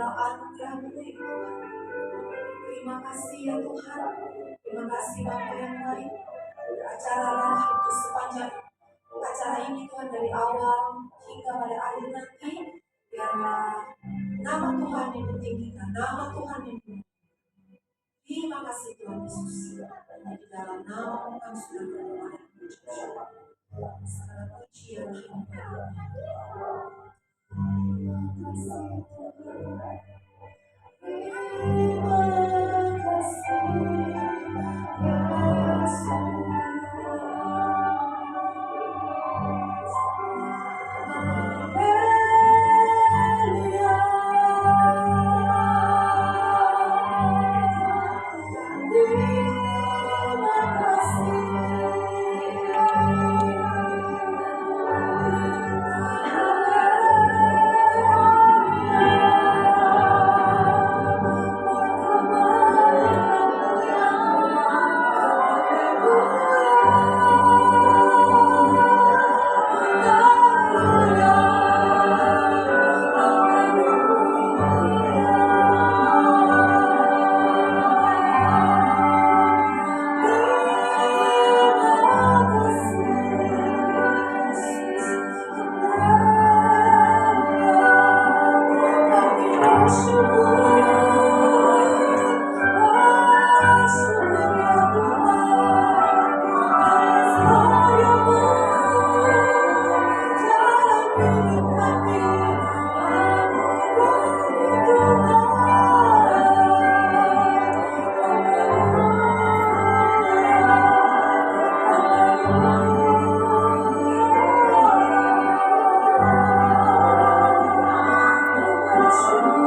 adalah anugerah-Mu ya Tuhan. Terima kasih ya Tuhan. Terima kasih Bapa yang baik. Beracaralah untuk sepanjang acara ini Tuhan, dari awal hingga pada akhir nanti. Biarlah nama Tuhan yang ditinggikan, nama Tuhan yang ditinggikan. Terima kasih Tuhan Yesus. Dan di dalam nama kami sudah berdoa dan mengucap syukur. Segala pujian hanya bagi-Mu. Terima kasih Tuhan. Terima kasih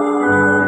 Terima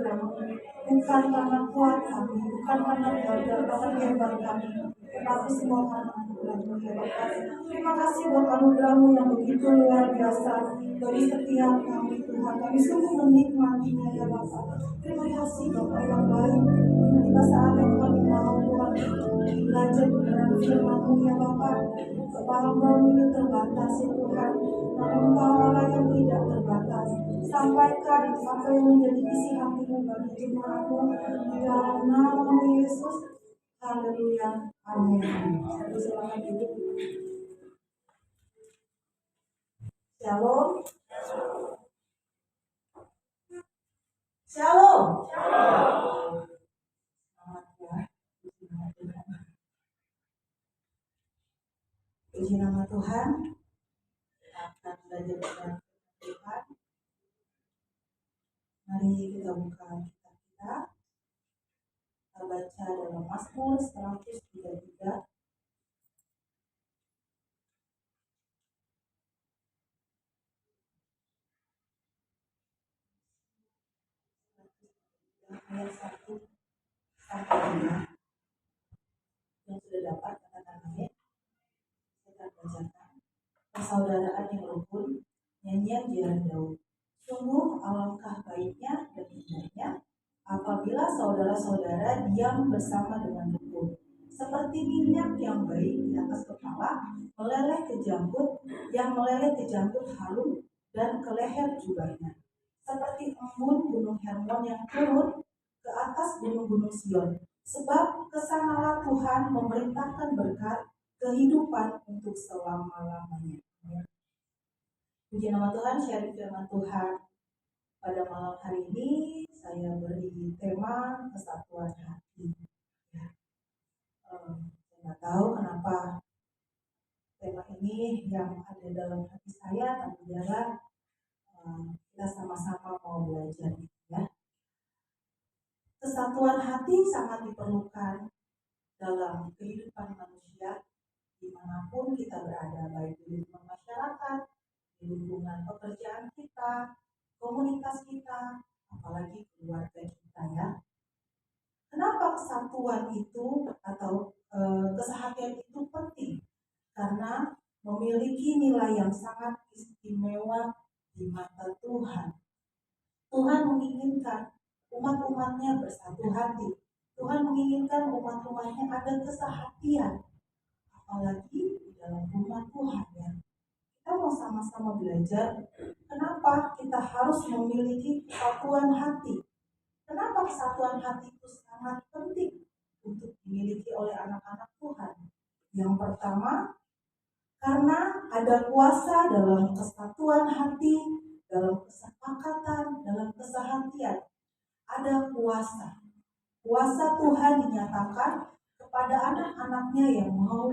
anugerah-Mu, bukan karena kuat kami, bukan karena hebat kami, tetapi semua karena anugerah-Mu ya Bapa. Terima kasih buat anugerah-Mu yang begitu luar biasa bagi setiap kami Tuhan. Kami sungguh menikmatinya ya Bapa. Terima kasih Bapa yang baik. Tiba saat yang kami mau Tuhan belajar benar firman-Mu ya Bapa. Hamba-Mu ini terbatas ya Tuhan. Namun Engkau Allah yang tidak terbatas. Sampaikan apa yang menjadi isi hati-Mu bagi jemaat-Mu di dalam nama Yesus. Haleluya. Amin. Silakan duduk. Shalom. Shalom. Selamat ya. Puji nama Tuhan. Kita akan belajar dengan Tuhan. Mari kita buka kitab kita. Kita baca dalam Mazmur 133. Ayat 1 sampai 5. Yang sudah dapat katakan amin. Kita bacakan. Persaudaraan yang rukun, nyanyian ziarah Daud. Sungguh alangkah baiknya dan indahnya apabila saudara-saudara diam bersama dengan rukun. Seperti minyak yang baik di atas kepala, meleleh ke janggut, yang meleleh ke janggut Harun dan ke leher jubahnya. Seperti embun gunung Hermon yang turun ke atas gunung-gunung Sion. Sebab kesanalah Tuhan memerintahkan berkat kehidupan untuk selama-lamanya. Puji nama Tuhan, sharing firman Tuhan. Pada malam hari ini saya beri tema kesatuan hati. Ya. Saya nggak tahu kenapa tema ini yang ada dalam hati saya, tapi jalan kita sama-sama mau belajar. Ya. Kesatuan hati sangat diperlukan dalam kehidupan manusia dimanapun kita berada, baik di lingkungan masyarakat, di lingkungan pekerjaan kita, komunitas kita, apalagi keluarga kita ya. Kenapa kesatuan itu atau kesehatian itu penting? Karena memiliki nilai yang sangat istimewa di mata Tuhan. Tuhan menginginkan umat-umatnya bersatu hati. Tuhan menginginkan umat-umatnya ada kesehatian. Apalagi di dalam rumah Tuhan ya. Kita mau sama-sama belajar kenapa kita harus memiliki kesatuan hati. Kenapa kesatuan hati itu sangat penting untuk dimiliki oleh anak-anak Tuhan. Yang pertama, karena ada kuasa dalam kesatuan hati, dalam kesepakatan, dalam kesehatian. Ada kuasa. Kuasa Tuhan dinyatakan kepada anak-anaknya yang mau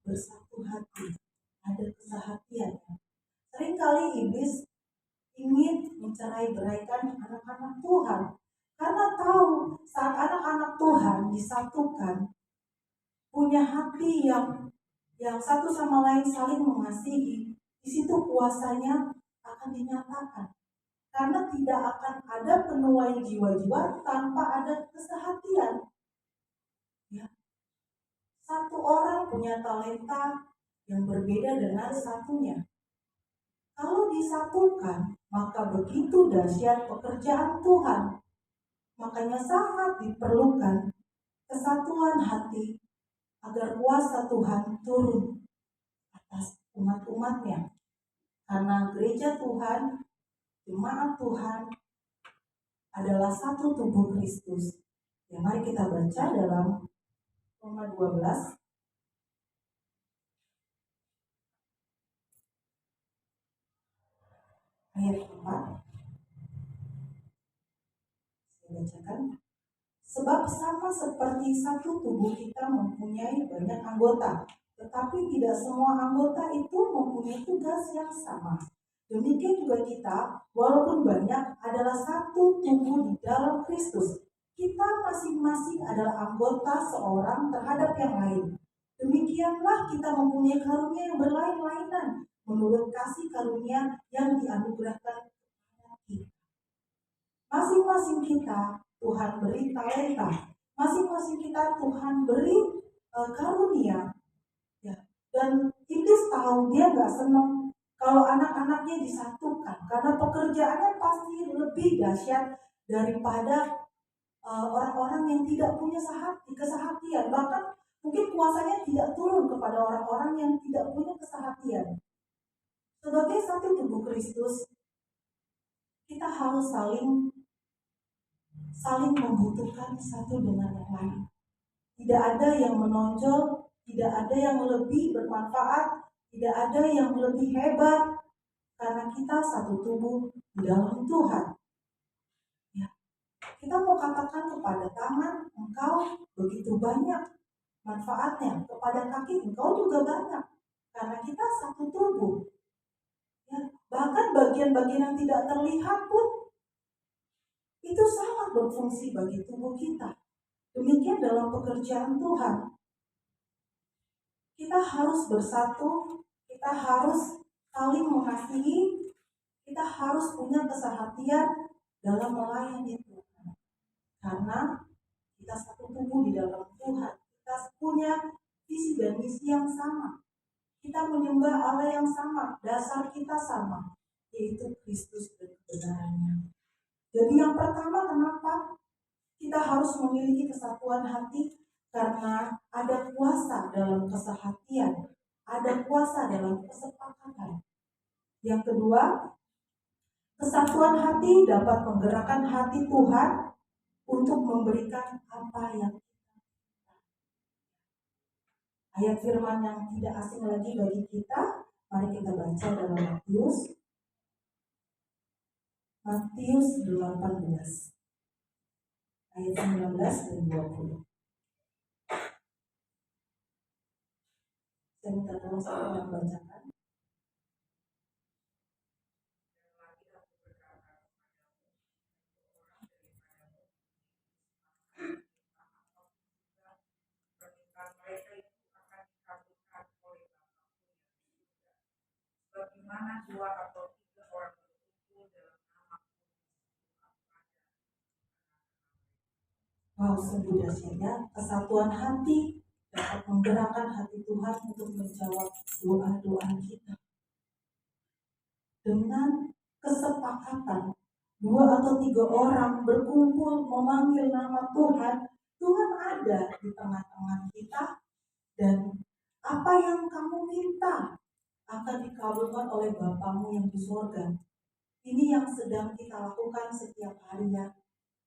bersatu hati. Ada kesehatian. Seringkali iblis ingin mencerai-beraikan anak-anak Tuhan. Karena tahu saat anak-anak Tuhan disatukan, punya hati yang satu sama lain saling mengasihi, di situ kuasanya akan dinyatakan. Karena tidak akan ada penuai jiwa-jiwa tanpa ada kesehatian. Ya. Satu orang punya talenta yang berbeda dengan satunya. Kalau disatukan, maka begitu dahsyat pekerjaan Tuhan. Makanya sangat diperlukan kesatuan hati agar kuasa Tuhan turun atas umat-umatnya. Karena gereja Tuhan, jemaat Tuhan adalah satu tubuh Kristus. Ya, mari kita baca dalam Roma 12 ayat 4. Saya bacakan. Sebab sama seperti satu tubuh kita mempunyai banyak anggota, tetapi tidak semua anggota itu mempunyai tugas yang sama. Demikian juga kita, walaupun banyak, adalah satu tubuh di dalam Kristus. Kita masing-masing adalah anggota seorang terhadap yang lain. Demikianlah kita mempunyai karunia yang berlain-lainan, menurut kasih karunia yang dianugerahkan kepada kita. Masing-masing kita Tuhan beri talenta, masing-masing kita Tuhan beri karunia, ya. Dan iblis tahu, dia nggak senang kalau anak-anaknya disatukan, karena pekerjaannya pasti lebih dahsyat daripada orang-orang yang tidak punya kesehatian. Bahkan mungkin kuasanya tidak turun kepada orang-orang yang tidak punya kesehatian. Sebagai satu tubuh Kristus, kita harus saling membutuhkan satu dengan yang lain. Tidak ada yang menonjol, tidak ada yang lebih bermanfaat, tidak ada yang lebih hebat, karena kita satu tubuh di dalam Tuhan. Ya. Kita mau katakan kepada tangan, engkau begitu banyak manfaatnya, kepada kaki, engkau juga banyak, karena kita satu tubuh. Ya. Bahkan bagian-bagian yang tidak terlihat pun itu sangat berfungsi bagi tubuh kita. Demikian dalam pekerjaan Tuhan. Kita harus bersatu, kita harus saling mengasihi, kita harus punya kesehatian dalam melayani Tuhan. Karena kita satu tubuh di dalam Tuhan. Kita punya visi dan misi yang sama. Kita menyembah Allah yang sama, dasar kita sama, yaitu Kristus dan kebenarannya. Jadi yang pertama, kenapa kita harus memiliki kesatuan hati? Karena ada kuasa dalam kesehatian, ada kuasa dalam kesepakatan. Yang kedua, kesatuan hati dapat menggerakkan hati Tuhan untuk memberikan apa yang kita. Ayat firman yang tidak asing lagi bagi kita, mari kita baca dalam Matius 18 ayat 19 dan 20. Saya minta tolong saya yang bacakan. Bagaimana dua atau tiga orang berkumpul dalam nama Wow, sungguh dahsyatnya kesatuan hati dapat menggerakkan hati Tuhan untuk menjawab doa-doa kita. Dengan kesepakatan, 2 atau 3 orang berkumpul memanggil nama Tuhan, Tuhan ada di tengah-tengah kita, dan apa yang kamu minta akan dikabulkan oleh Bapamu yang di surga. Ini yang sedang kita lakukan setiap harinya.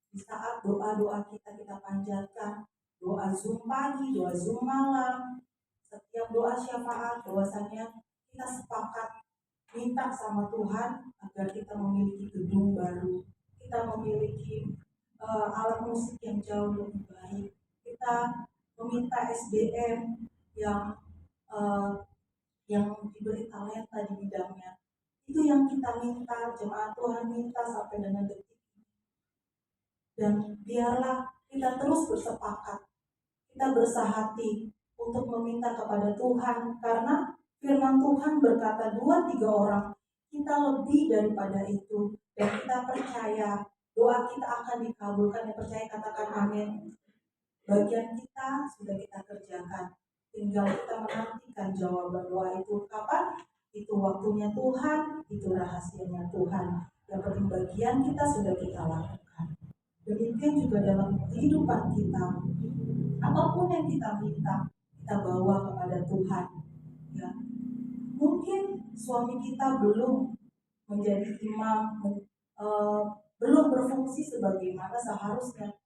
Di saat doa-doa kita panjatkan, doa Zoom pagi, doa Zoom malam, setiap doa syafaat, bahwasanya kita sepakat minta sama Tuhan agar kita memiliki gedung baru, kita memiliki alat musik yang jauh lebih baik, kita meminta SDM yang diberi talenta di bidangnya. Itu yang kita minta, jemaat Tuhan minta sampai dengan detik ini. Dan biarlah kita terus bersepakat, kita bersahati untuk meminta kepada Tuhan, karena firman Tuhan berkata 2-3 orang, kita lebih daripada itu, dan kita percaya doa kita akan dikabulkan. Yang percaya katakan amin. Bagian kita sudah kita kerjakan, tinggal kita menantikan jawaban doa itu kapan? Itu waktunya Tuhan, itu rahasianya Tuhan. Yang penting bagian kita sudah kita lakukan. Demikian juga dalam kehidupan kita, apapun yang kita minta, kita bawa kepada Tuhan. Ya, mungkin suami kita belum menjadi imam, belum berfungsi sebagaimana seharusnya.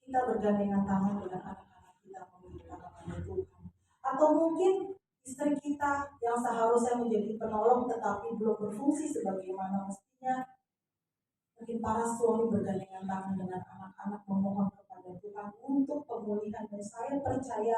Kita bergandengan tangan dengan anak-anak kita meminta kepada Tuhan. Atau mungkin istri kita yang seharusnya menjadi penolong tetapi belum berfungsi sebagaimana mestinya. Mungkin para suami bergandengan tangan dengan anak-anak memohon kepada Tuhan untuk pemulihan, dan saya percaya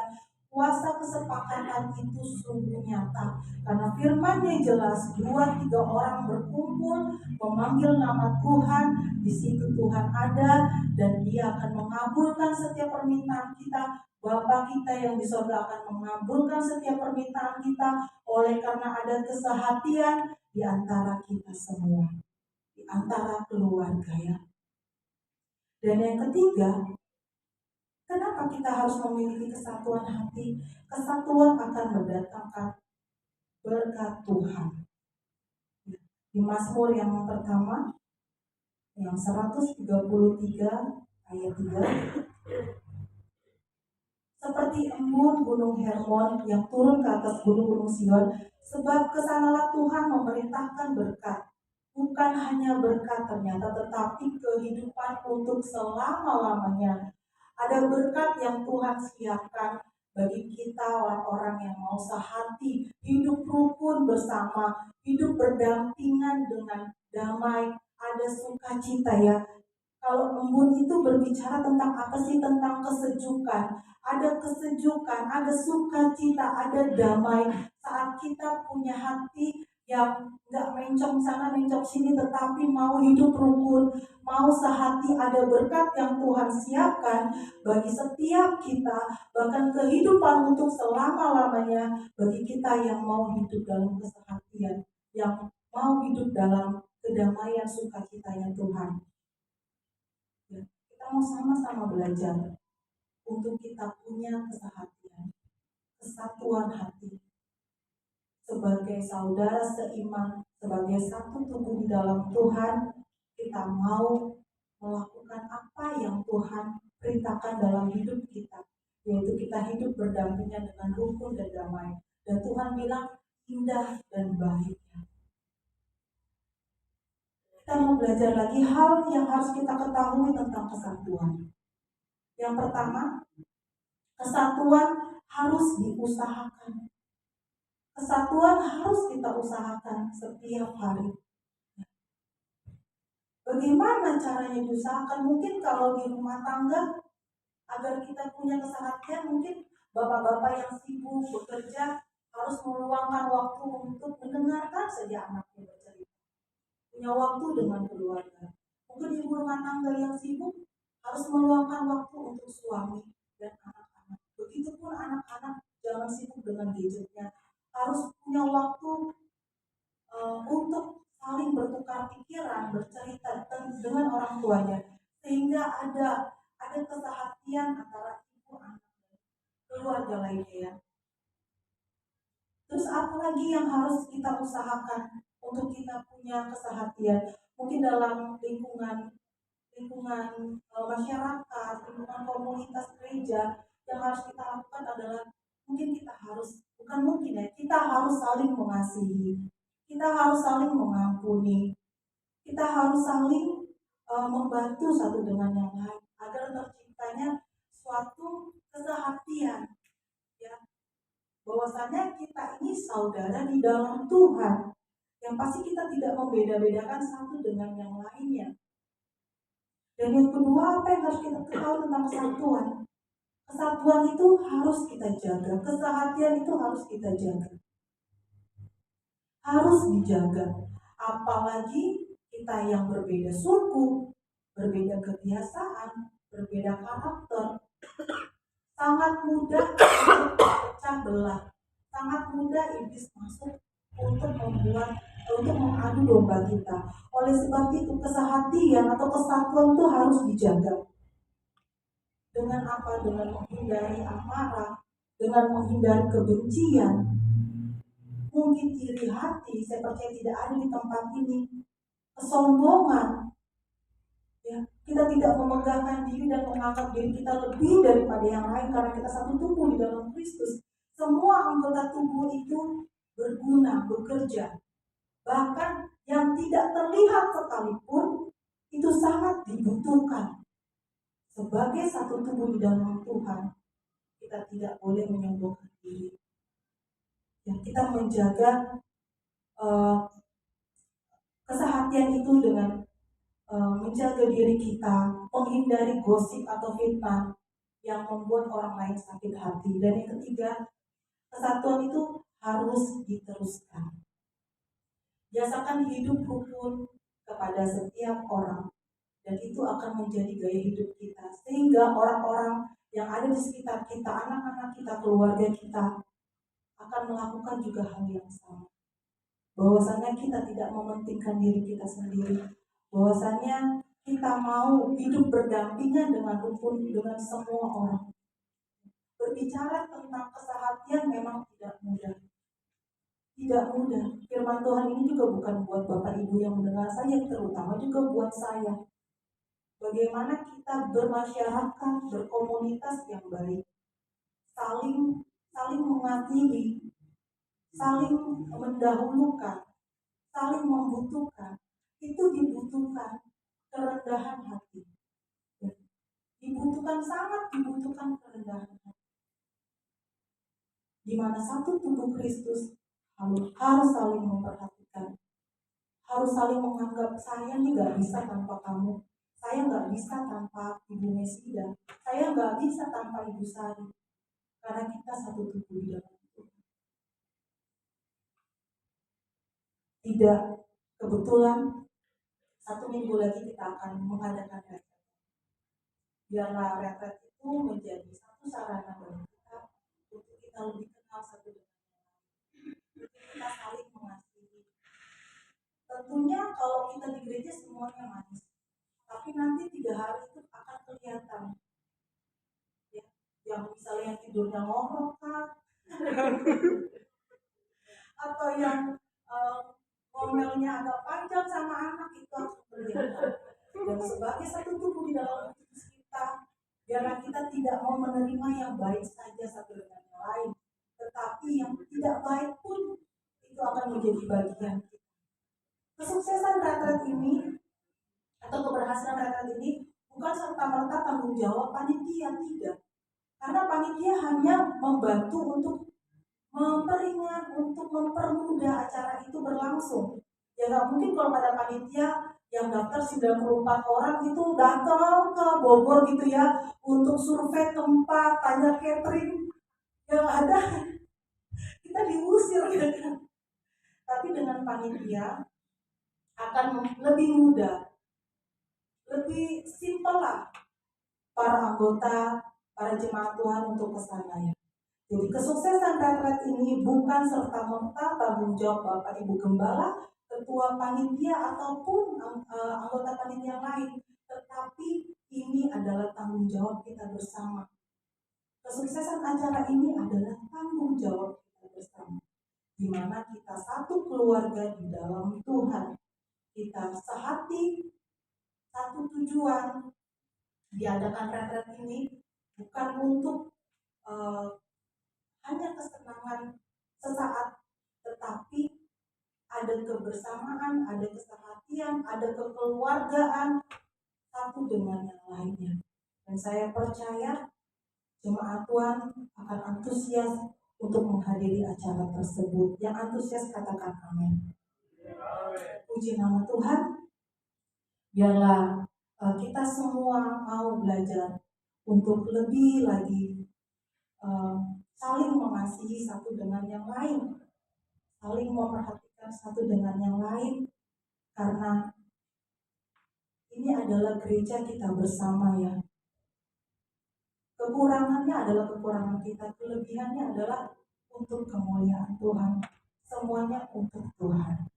kuasa kesepakatan itu sungguh nyata, karena firman-Nya jelas, 2-3 orang berkumpul memanggil nama Tuhan, di situ Tuhan ada dan Dia akan mengabulkan setiap permintaan kita. Bapa kita yang di surga akan mengabulkan setiap permintaan kita, oleh karena ada kesehatian di antara kita semua, di antara keluarga, ya. Dan yang ketiga, kenapa kita harus memiliki kesatuan hati? Kesatuan akan mendatangkan berkat Tuhan. Di Mazmur yang pertama, yang 133 ayat 3, seperti embun gunung Hermon yang turun ke atas gunung-gunung Sion, sebab kesanalah Tuhan memerintahkan berkat. Bukan hanya berkat ternyata, tetapi kehidupan untuk selama-lamanya. Ada berkat yang Tuhan siapkan bagi kita orang-orang yang mau sehati, hidup rukun bersama, hidup berdampingan dengan damai, ada sukacita ya. Kalau embun itu berbicara tentang apa sih? Tentang kesejukan. Ada kesejukan, ada sukacita, ada damai. Saat kita punya hati yang nggak mencong sana, mencong sini, tetapi mau hidup rukun, mau sehati, ada berkat yang Tuhan siapkan bagi setiap kita, bahkan kehidupan untuk selama-lamanya bagi kita yang mau hidup dalam kesehatian, yang mau hidup dalam kedamaian sukacitanya Tuhan. Kita mau sama-sama belajar untuk kita punya kesehatian, kesatuan hati. Sebagai saudara seiman, sebagai satu tubuh di dalam Tuhan, kita mau melakukan apa yang Tuhan perintahkan dalam hidup kita, yaitu kita hidup berdampingan dengan rukun dan damai. Dan Tuhan bilang indah dan baik. Kita mau belajar lagi hal yang harus kita ketahui tentang kesatuan. Yang pertama, kesatuan harus diusahakan. Kesatuan harus kita usahakan setiap hari. Bagaimana caranya diusahakan? Mungkin kalau di rumah tangga, agar kita punya kesehatan, mungkin bapak-bapak yang sibuk bekerja harus meluangkan waktu untuk mendengarkan saja anaknya bercerita. Punya waktu dengan keluarga. Mungkin ibu rumah tangga yang sibuk harus meluangkan waktu untuk suami dan anak-anak. Begitupun anak-anak jangan sibuk dengan gadgetnya. Harus punya waktu untuk saling bertukar pikiran, bercerita dengan orang tuanya, sehingga ada kesehatian antara ibu, anak, dan keluarga lainnya ya. Terus apa lagi yang harus kita usahakan untuk kita punya kesehatian? Mungkin dalam lingkungan masyarakat, lingkungan komunitas gereja, yang harus kita lakukan adalah mungkin kita harus, bukan mungkin ya, kita harus saling mengasihi, kita harus saling mengampuni, kita harus saling membantu satu dengan yang lain agar terciptanya suatu kesehatian ya, bahwasanya kita ini saudara di dalam Tuhan, yang pasti kita tidak membeda-bedakan satu dengan yang lainnya. Dan yang kedua, apa yang harus kita ketahui tentang kesatuan? Kesatuan itu harus kita jaga, kesehatian itu harus kita jaga, harus dijaga. Apalagi kita yang berbeda suku, berbeda kebiasaan, berbeda karakter, sangat mudah untuk pecah belah, sangat mudah iblis masuk untuk mengadu domba kita. Oleh sebab itu kesehatian atau kesatuan itu harus dijaga. Dengan apa? Dengan menghindari amarah, dengan menghindari kebencian, mungkin iri hati, saya percaya tidak ada di tempat ini, kesombongan, ya, kita tidak memegahkan diri dan menganggap diri kita lebih daripada yang lain karena kita satu tubuh di dalam Kristus. Semua anggota tubuh itu berguna, bekerja. Bahkan yang tidak terlihat sekalipun itu sangat dibutuhkan. Sebagai satu tubuh di dalam Tuhan, kita tidak boleh menyombongkan diri. Ya, kita menjaga kesehatian itu dengan menjaga diri kita, menghindari gosip atau fitnah yang membuat orang lain sakit hati. Dan yang ketiga, kesatuan itu harus diteruskan. Biasakan hidup rukun kepada setiap orang, dan itu akan menjadi gaya hidup kita, sehingga orang-orang yang ada di sekitar kita, anak-anak kita, keluarga kita, akan melakukan juga hal yang sama. Bahwasanya kita tidak mementingkan diri kita sendiri, bahwasanya kita mau hidup berdampingan dengan semua orang. Berbicara tentang kesehatan memang tidak mudah. Tidak mudah. Firman Tuhan ini juga bukan buat Bapak Ibu yang mendengar saya, terutama juga buat saya. Bagaimana kita bermasyarakat, berkomunitas yang baik, saling mengasihi, saling mendahulukan, saling membutuhkan. Itu dibutuhkan kerendahan hati. Sangat dibutuhkan kerendahan hati. Di mana satu tubuh Kristus harus saling memperhatikan, harus saling menganggap saya ini nggak bisa tanpa kamu, saya nggak bisa tanpa Ibu Mesida, saya nggak bisa tanpa Ibu Sari, karena kita satu tubuh di dalam itu. Tidak kebetulan 1 minggu lagi kita akan mengadakan retret. Biarlah retret itu menjadi satu sarana bagi kita untuk kita lebih kenal satu dengan lain, untuk kita saling mengasihi. Tentunya kalau kita di gereja semuanya manis, tapi nanti 3 hari itu akan kelihatan ya, yang misalnya tidurnya ngorok kah atau yang ngomelnya agak panjang sama anak, itu akan kelihatan. Dan sebagai satu tubuh di dalam Kristus kita, biarlah kita tidak mau menerima yang baik saja satu dengan yang lain, tetapi yang tidak baik pun itu akan menjadi bagian kita. Kesuksesan retret ini atau keberhasilan retret ini bukan serta-merta tanggung jawab panitia, tidak. Karena panitia hanya membantu untuk memperingat, untuk mempermudah acara itu berlangsung. Ya nggak mungkin kalau ada panitia yang daftar 94 orang itu datang ke Bogor gitu ya untuk survei tempat, tanya catering. Yang ada kita diusir gitu kan. Tapi dengan panitia akan lebih mudah, lebih simpel lah para anggota, para jemaat Tuhan untuk kesana ya. Jadi kesuksesan retret ini bukan serta-merta tanggung jawab Bapak Ibu Gembala, ketua panitia ataupun anggota panitia lain, tetapi ini adalah tanggung jawab kita bersama. Kesuksesan acara ini adalah tanggung jawab kita bersama, di mana kita satu keluarga di dalam Tuhan, kita sehati, satu tujuan. Diadakan retret ini bukan untuk hanya kesenangan sesaat, tetapi ada kebersamaan, ada kesehatian, ada kekeluargaan satu dengan yang lainnya. Dan saya percaya jemaat Tuhan akan antusias untuk menghadiri acara tersebut. Yang antusias katakan amin. Puji nama Tuhan. Biarlah kita semua mau belajar untuk lebih lagi saling mengasihi satu dengan yang lain, saling memperhatikan satu dengan yang lain, karena ini adalah gereja kita bersama ya. Kekurangannya adalah kekurangan kita, kelebihannya adalah untuk kemuliaan Tuhan. Semuanya untuk Tuhan.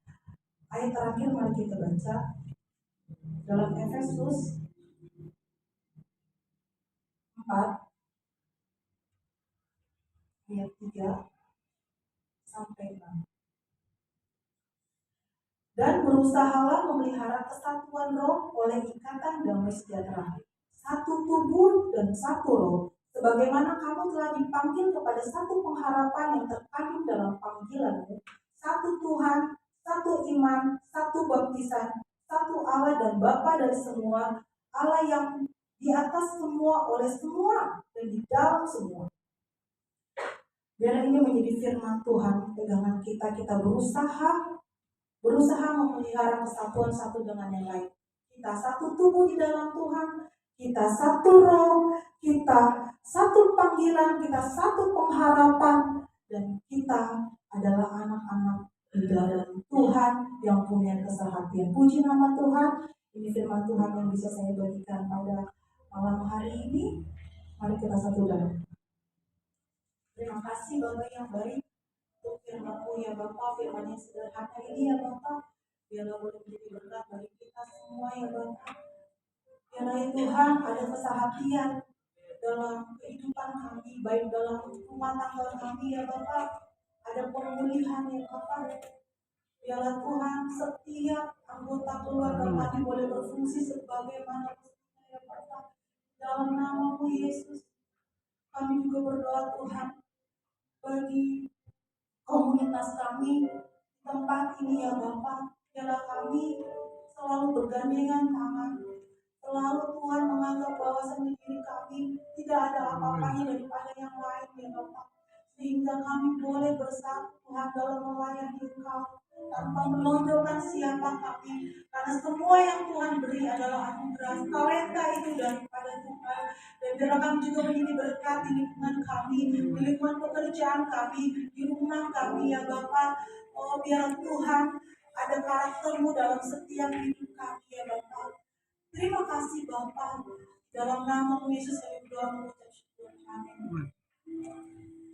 Ayat terakhir mari kita baca dalam Efesus 4 ayat 3 sampai 6. Dan berusahalah memelihara kesatuan roh oleh ikatan damai sejahtera, satu tubuh dan satu roh, sebagaimana kamu telah dipanggil kepada satu pengharapan yang terkandung dalam panggilanmu, satu Tuhan, satu iman, satu baptisan, satu Allah dan Bapa dari semua, Allah yang di atas semua, oleh semua, dan di dalam semua. Biar ini menjadi firman Tuhan, pegangan kita berusaha memelihara kesatuan satu dengan yang lain. Kita satu tubuh di dalam Tuhan, kita satu roh, kita satu panggilan, kita satu pengharapan, dan kita adalah anak-anak di dalam Tuhan yang punya kesehatan. Puji nama Tuhan. Ini firman Tuhan yang bisa saya bagikan pada malam hari ini. Mari kita satu dalam. Terima kasih Bapak yang baik. Firman-Mu ya Bapak, firman yang sederhana ini ya Bapak, biarlah boleh menjadi berkat bagi kita semua ya Bapak. Biarlah ya Tuhan ada kesehatan dalam kehidupan kami, baik dalam rumah tangga kami ya Bapak, ada pemulihan ya Bapak. Biarlah Tuhan setiap anggota keluarga kami boleh berfungsi sebagaimana mestinya ya Bapak. Dalam nama-Mu Yesus, kami juga berdoa Tuhan bagi komunitas kami tempat ini ya Bapak. Biarlah kami selalu bergandengan tangan, selalu Tuhan menganggap bahwa diri kami tidak ada apa-apanya daripada yang lain ya Bapak. Sehingga kami boleh bersatu Tuhan dalam melayani Engkau tanpa menonjolkan siapa kami. Karena semua yang Tuhan beri adalah anugerah. Talenta itu daripada Tuhan. Dan biarlah kami juga menjadi berkat di lingkungan kami, di lingkungan pekerjaan kami, di rumah kami ya Bapak. Oh biar Tuhan ada karakter-Mu dalam setiap hidup kami ya Bapak. Terima kasih Bapak. Dalam nama Yesus kami berdoa mengucap syukur. Amin.